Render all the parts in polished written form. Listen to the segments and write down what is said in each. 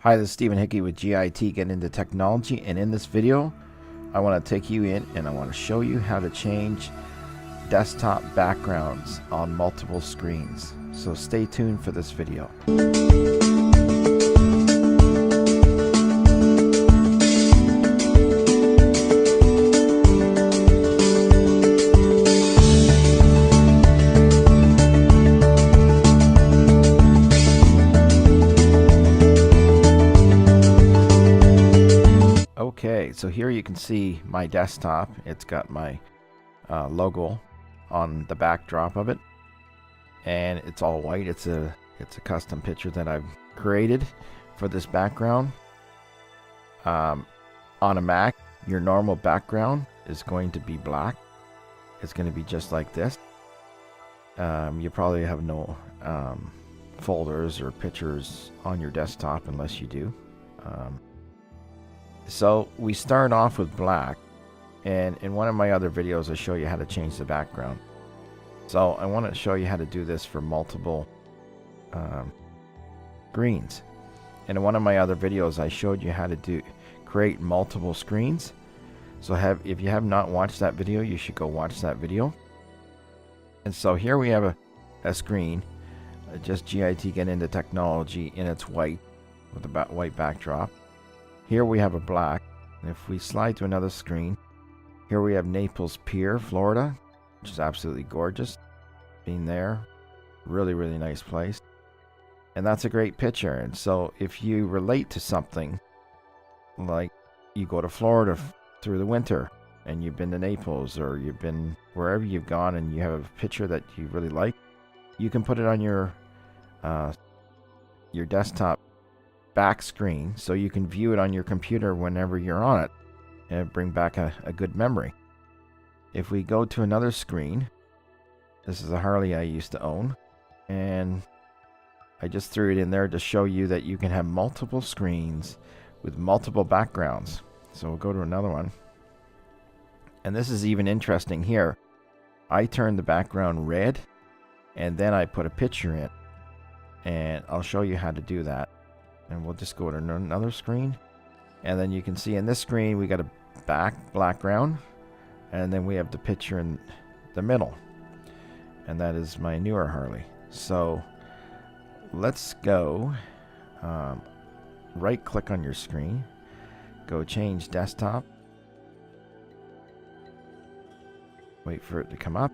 Hi, this is Stephen Hickey with GIT Getting Into Technology, and in this video I want to take you in and I want to show you how to change desktop backgrounds on multiple screens. So stay tuned for this video. Okay, so here you can see my desktop. It's got my logo on the backdrop of it, and it's all white. It's a custom picture that I've created for this background. On a Mac, your normal background is going to be black. It's going to be just like this. You probably have no folders or pictures on your desktop unless you do. So we start off with black, and in one of my other videos I show you how to change the background. So I want to show you how to do this for multiple screens. And in one of my other videos I showed you how to create multiple screens. So if you have not watched that video, you should go watch that video. And so here we have a screen, just GIT Getting Into Technology, and it's white with a white backdrop. Here we have a black, and if we slide to another screen, here we have Naples Pier, Florida, which is absolutely gorgeous. Being there, really nice place, and that's a great picture. And so if you relate to something, like you go to Florida through the winter, and you've been to Naples, or you've been wherever you've gone, and you have a picture that you really like, you can put it on your desktop back screen, so you can view it on your computer whenever you're on it and bring back a good memory. If we go to another screen, this is a Harley I used to own, and I just threw it in there to show you that you can have multiple screens with multiple backgrounds. So we'll go to another one, and this is even interesting here. I turned the background red, and then I put a picture in, and I'll show you how to do that. And we'll just go to another screen, and then you can see in this screen we got a background, and then we have the picture in the middle, and that is my newer Harley. So let's go right click on your screen, go change desktop, wait for it to come up,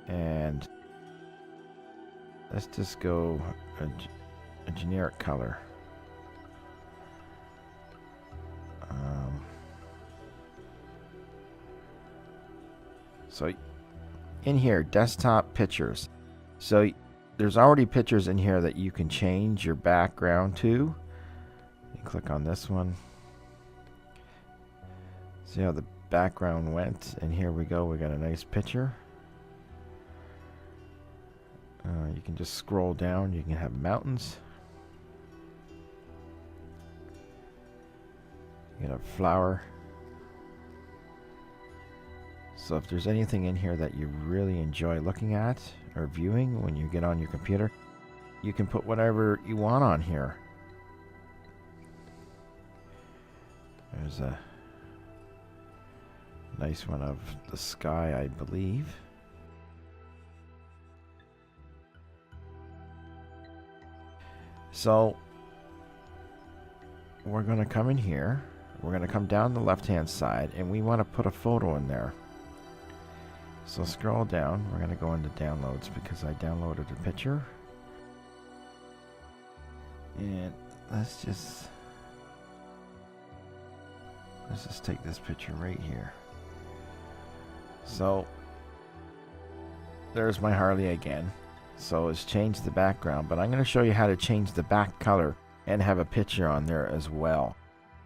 and let's just go a generic color. So in here, desktop pictures. So there's already pictures in here that you can change your background to. You click on this one. See how the background went? And here we go. We got a nice picture. You can just scroll down. You can have mountains. You can have flower. So if there's anything in here that you really enjoy looking at or viewing when you get on your computer, you can put whatever you want on here. There's a nice one of the sky, I believe. So we're going to come in here. We're going to come down the left-hand side, and we want to put a photo in there. So scroll down. We're going to go into downloads because I downloaded a picture. And let's just take this picture right here. So there's my Harley again. So it's changed the background, but I'm going to show you how to change the back color and have a picture on there as well.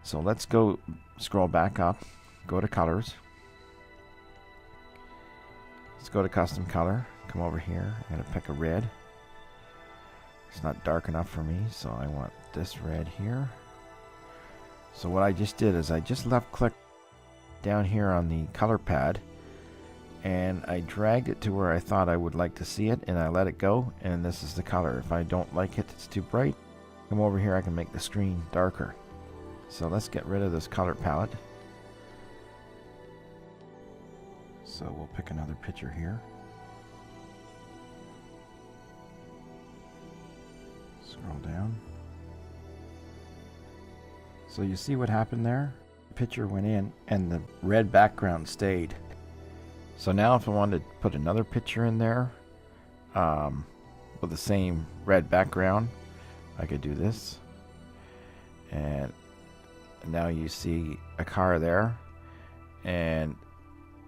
So let's go scroll back up, go to colors. Let's go to custom color, come over here. I'm going to pick a red. It's not dark enough for me, so I want this red here. So what I just did is I just left click down here on the color pad, and I dragged it to where I thought I would like to see it, and I let it go, and this is the color. If I don't like it, it's too bright, come over here, I can make the screen darker. So let's get rid of this color palette. So we'll pick another picture here. Scroll down. So you see what happened there? The picture went in and the red background stayed. So now if I wanted to put another picture in there with the same red background, I could do this. And now you see a car there and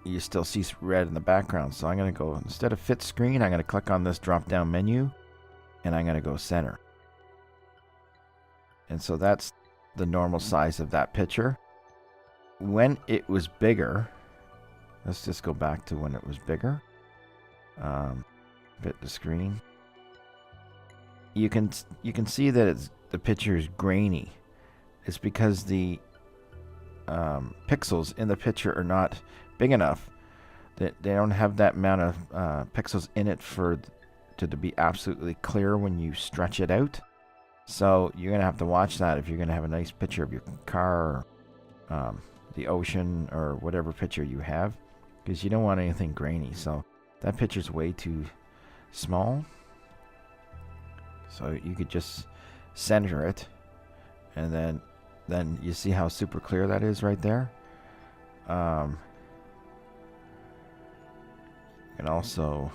you still see red in the background. So I'm going to go, instead of fit screen, I'm going to click on this drop down menu and I'm going to go center. And so that's the normal size of that picture. When it was bigger, let's just go back to when it was bigger. Fit the screen. You can see that the picture is grainy. It's because the pixels in the picture are not big enough. That they don't have that amount of pixels in it to be absolutely clear when you stretch it out. So you're gonna have to watch that if you're gonna have a nice picture of your car, or the ocean, or whatever picture you have, because you don't want anything grainy. So that picture's way too small. So you could just center it, and then you see how super clear that is right there. You can also,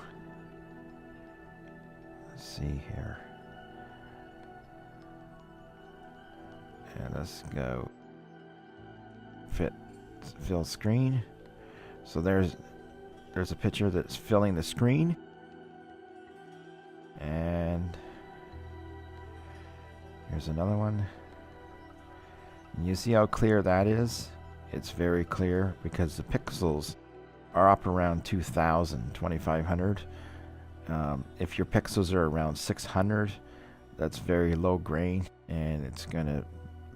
let's see here, and let's go fill screen. So there's a picture that's filling the screen, and here's another one. And you see how clear that is? It's very clear because the pixels are up around 2000, 2500. If your pixels are around 600, that's very low grain, and it's going to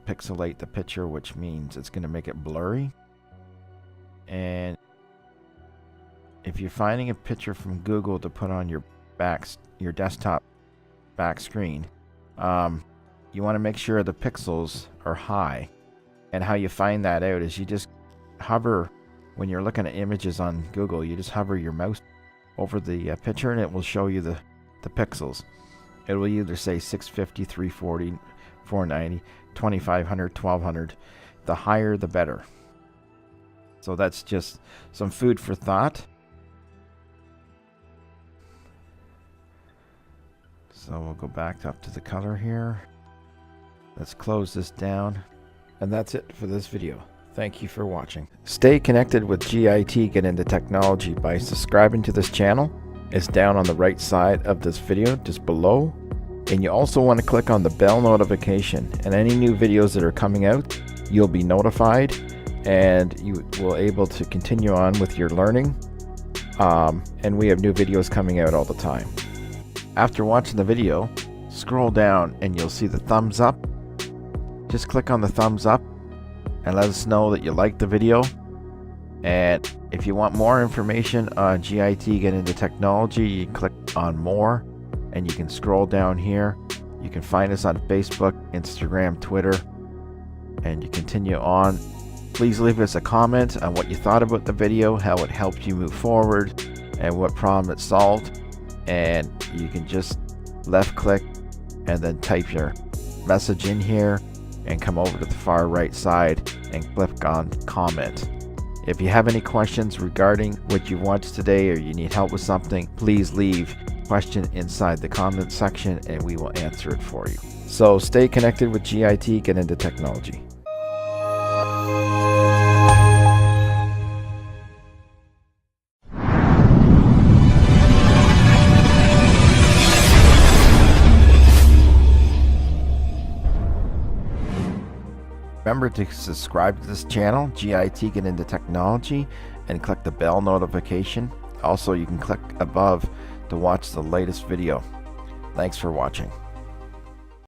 pixelate the picture, which means it's going to make it blurry. And if you're finding a picture from Google to put on your desktop back screen, you want to make sure the pixels are high. And how you find that out is you just hover, when you're looking at images on Google, you just hover your mouse over the picture and it will show you the pixels. It will either say 650, 340, 490, 2500, 1200. The higher the better. So that's just some food for thought. So we'll go back up to the color here. Let's close this down. And that's it for this video. Thank you for watching. Stay connected with GIT Get Into Technology by subscribing to this channel. It's down on the right side of this video, just below. And you also want to click on the bell notification. And any new videos that are coming out, you'll be notified. And you will able to continue on with your learning. And we have new videos coming out all the time. After watching the video, scroll down and you'll see the thumbs up. Just click on the thumbs up and let us know that you liked the video. And if you want more information on GIT Get Into Technology, you click on more and you can scroll down here. You can find us on Facebook, Instagram, Twitter, and you continue on. Please leave us a comment on what you thought about the video, how it helped you move forward, and what problem it solved. And you can just left click and then type your message in here and come over to the far right side and click on comment. If you have any questions regarding what you watched today, or you need help with something, please leave a question inside the comment section and we will answer it for you. So stay connected with GIT Get Into Technology. Remember to subscribe to this channel, GIT Get Into Technology, and click the bell notification. Also, you can click above to watch the latest video. Thanks for watching.